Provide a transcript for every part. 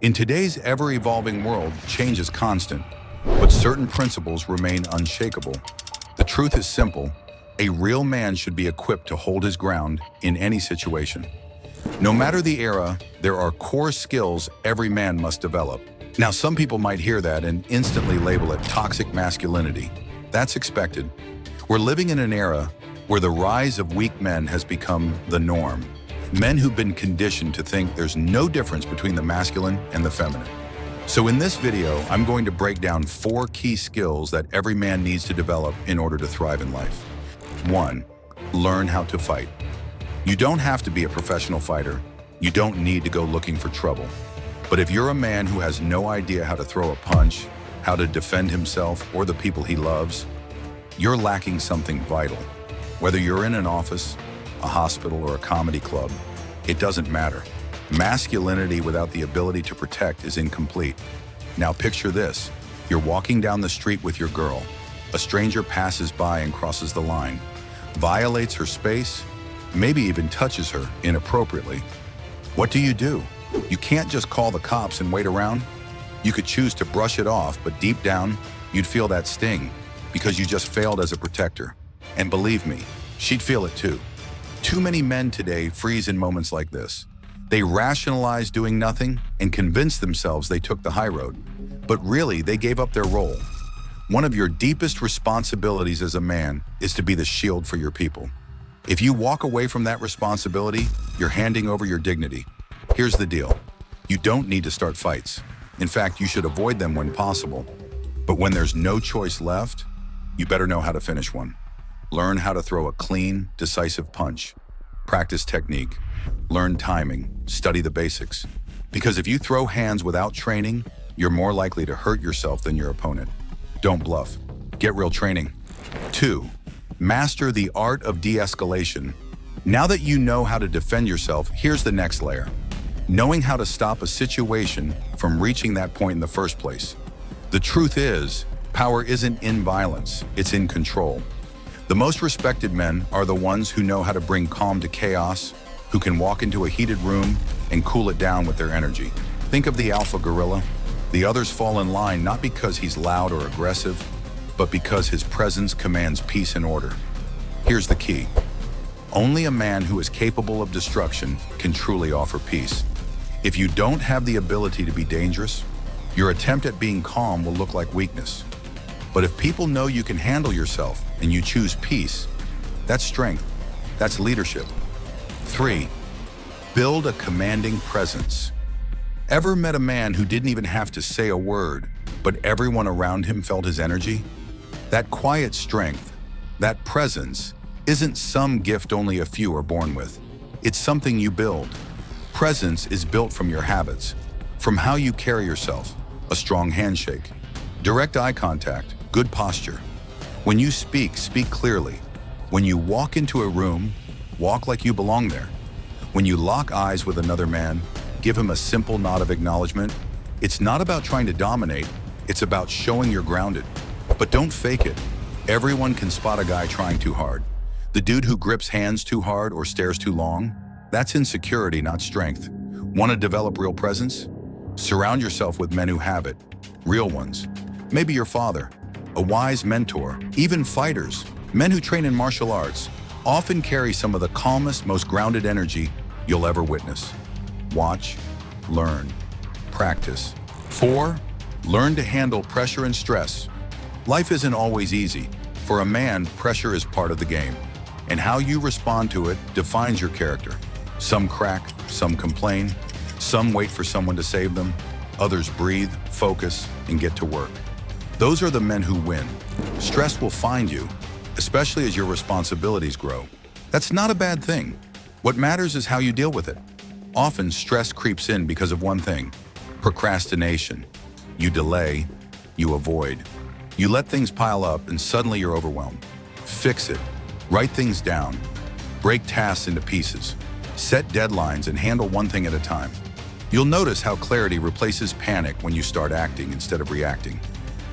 In today's ever-evolving world, change is constant, but certain principles remain unshakable. The truth is simple. A real man should be equipped to hold his ground in any situation. No matter the era, there are core skills every man must develop. Now, some people might hear that and instantly label it toxic masculinity. That's expected. We're living in an era where the rise of weak men has become the norm. Men who've been conditioned to think there's no difference between the masculine and the feminine. So in this video, I'm going to break down 4 key skills that every man needs to develop in order to thrive in life. 1. Learn how to fight. You don't have to be a professional fighter. You don't need to go looking for trouble. But if you're a man who has no idea how to throw a punch, how to defend himself or the people he loves, you're lacking something vital. Whether you're in an office, a hospital, or a comedy club, it doesn't matter. Masculinity without the ability to protect is incomplete. Now picture this. You're walking down the street with your girl. A stranger passes by and crosses the line, violates her space, maybe even touches her inappropriately. What do? You can't just call the cops and wait around. You could choose to brush it off, but deep down, you'd feel that sting because you just failed as a protector. And believe me, she'd feel it too. Too many men today freeze in moments like this. They rationalize doing nothing and convince themselves they took the high road. But really, they gave up their role. One of your deepest responsibilities as a man is to be the shield for your people. If you walk away from that responsibility, you're handing over your dignity. Here's the deal. You don't need to start fights. In fact, you should avoid them when possible. But when there's no choice left, you better know how to finish one. Learn how to throw a clean, decisive punch. Practice technique. Learn timing. Study the basics. Because if you throw hands without training, you're more likely to hurt yourself than your opponent. Don't bluff. Get real training. 2. Master the art of de-escalation. Now that you know how to defend yourself, here's the next layer. Knowing how to stop a situation from reaching that point in the first place. The truth is, power isn't in violence, it's in control. The most respected men are the ones who know how to bring calm to chaos, who can walk into a heated room and cool it down with their energy. Think of the alpha gorilla. The others fall in line not because he's loud or aggressive, but because his presence commands peace and order. Here's the key. Only a man who is capable of destruction can truly offer peace. If you don't have the ability to be dangerous, your attempt at being calm will look like weakness. But if people know you can handle yourself and you choose peace, that's strength, that's leadership. 3. Build a commanding presence. Ever met a man who didn't even have to say a word, but everyone around him felt his energy? That quiet strength, that presence, isn't some gift only a few are born with. It's something you build. Presence is built from your habits, from how you carry yourself, a strong handshake, direct eye contact, good posture. When you speak, speak clearly. When you walk into a room, walk like you belong there. When you lock eyes with another man, give him a simple nod of acknowledgement. It's not about trying to dominate, it's about showing you're grounded. But don't fake it. Everyone can spot a guy trying too hard. The dude who grips hands too hard or stares too long, that's insecurity, not strength. Want to develop real presence? Surround yourself with men who have it, real ones. Maybe your father, a wise mentor, even fighters, men who train in martial arts, often carry some of the calmest, most grounded energy you'll ever witness. Watch, learn, practice. 4. Learn to handle pressure and stress. Life isn't always easy. For a man, pressure is part of the game, and how you respond to it defines your character. Some crack, some complain, some wait for someone to save them, others breathe, focus, and get to work. Those are the men who win. Stress will find you, especially as your responsibilities grow. That's not a bad thing. What matters is how you deal with it. Often, stress creeps in because of one thing: procrastination. You delay, you avoid. You let things pile up and suddenly you're overwhelmed. Fix it. Write things down. Break tasks into pieces. Set deadlines and handle one thing at a time. You'll notice how clarity replaces panic when you start acting instead of reacting.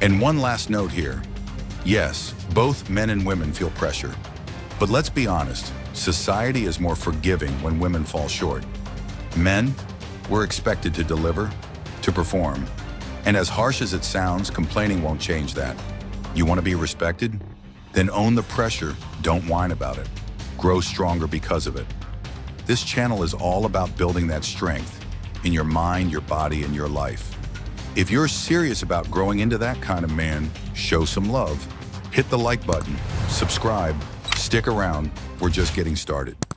And one last note here. Yes, both men and women feel pressure. But let's be honest, society is more forgiving when women fall short. Men, we're expected to deliver, perform. And as harsh as it sounds, complaining won't change that. You want to be respected? Then own the pressure, don't whine about it. Grow stronger because of it. This channel is all about building that strength in your mind, your body, and your life. If you're serious about growing into that kind of man, show some love. Hit the like button, subscribe, stick around, we're just getting started.